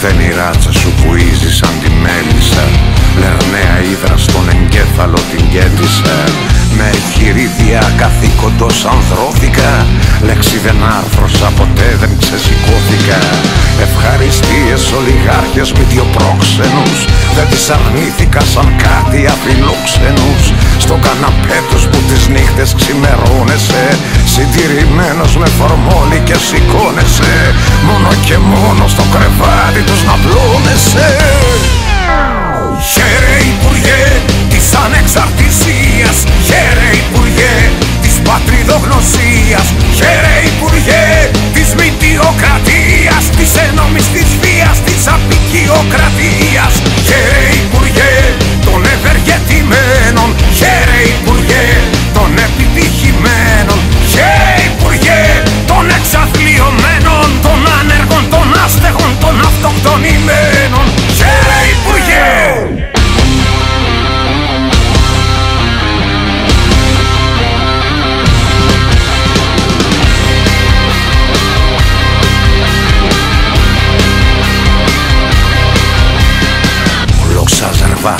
στενή ράτσα σου που ίζει σαν τη μέλισσα, λερναία ύδρα στον εγκέφαλο την γέντισα. Με ευχηρίδια καθήκοντος ανδρώθηκα, λέξη δεν άρθρωσα, ποτέ δεν ξεσηκώθηκα. Ευχαριστίες ολιγάρχες με δυο πρόξενους, δεν τις αρνήθηκα σαν κάτι αφιλόξενους. Στο καναπέ τους που τις νύχτες ξημερώνεσαι, συντηρημένος με φορμόλι και σηκώνεσαι, μόνο και μόνο στο κρεβάτι τους να πλώνεσαι. Χαίρε Υπουργέ της Ανεξαρτησίας, χαίρε Υπουργέ της Πατριδογνωσίας, χαίρε Υπουργέ της Μητιοκρατίας, της ένομης της βίας, της απικιοκρατίας, χαίρε Υπουργέ των ευεργετημένων, χαίρε Υπουργέ των επιτυχημένων, χαίρε Υπουργέ των εξαθλιωμένων, των άνεργων, των άστεγων, των αυτοκτονημένων, χαίρε Υπουργέ.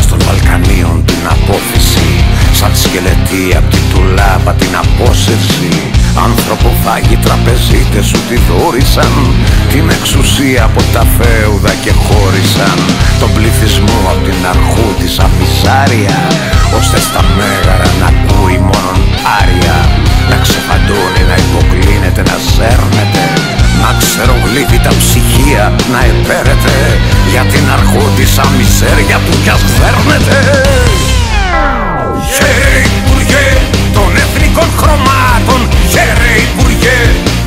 Των Βαλκανίων την απόθεση, σαν σκελετή απ' την τουλάπα την απόσυρση. Ανθρωποφάγοι τραπεζίτες σου τη δώρισαν, την εξουσία από τα φέουδα και χώρισαν τον πληθυσμό απ' την αρχού της αφισάρια, ώστε στα μέγαρα να ακούει μόνον άρια, να ξεφαντώνει, να υποκλίνεται, να σέρνεται, να ξερογλύφει τα ψυχία, να επέρεται για την αρχόντισσα μισέρια που κι ας φέρνεται. Χαίρε Υπουργέ των εθνικών χρωμάτων, χαίρε Υπουργέ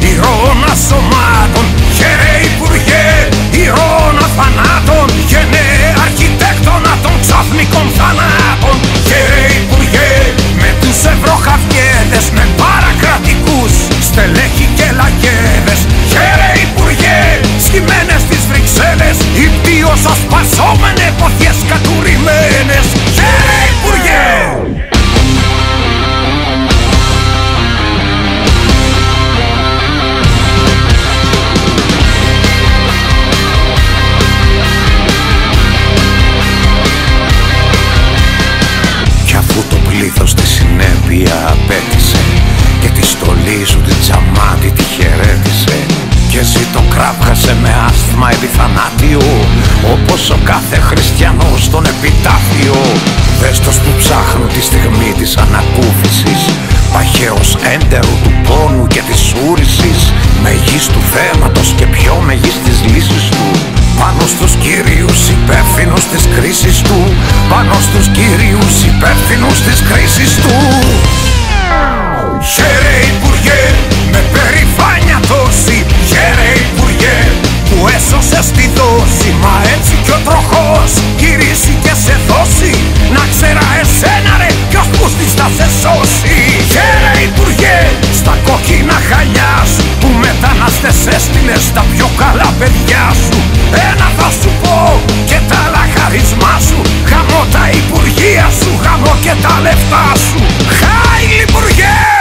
ηρώων ασωμάτων, χαίρε Υπουργέ ηρώων αθανάτων, γενναίε αρχιτέκτονα των ξαφνικών θανάτων, χαίρε Υπουργέ με τους ευρωχαυγέδες, με παρακρατικούς στελέχη και λαγέδες, χαίρε Υπουργέ σχημένες στις Βρυξέλλες, υπτίως ασπασόμενε εποχές κατουρημένες, χαίρε Υπουργέ. Κι αφού το πλήθος τη συνέπεια απέτησε και τη στολή σου την τζαμάτη τη χαιρέτησε, και εσύ το κράβγασε με άσθμα επιθανάτιο, όπως ο κάθε χριστιανός στον επιτάφιο. Δες τους που ψάχνουν τη στιγμή της ανακούφισης, παχαίος έντερου του πόνου και της ούρησης, μεγίστου θέματος και πιο μεγίστης λύσης του, πάνω στους κυρίους υπεύθυνους της κρίσης του, πάνω στους κυρίους υπεύθυνους της κρίσης του. Χαίρε Υπουργέ με περηφάνεια τόση, χαίρε Υπουργέ που έσωσες τη δόση, μα έτσι κι ο τροχός γυρίσει και σε δώσει, να ξέρα εσένα ρε ποιος πούστης θα σε σώσει. Χαίρε Υπουργέ στα κόκκινα χαλιά σου που μετανάστες έστειλες στα πιο καλά παιδιά σου. Ένα θα σου πω και τα άλλα χαρισμά σου, χαμό τα υπουργεία σου, χαμό και τα λεφτά σου. Χάιλ Υπουργέ!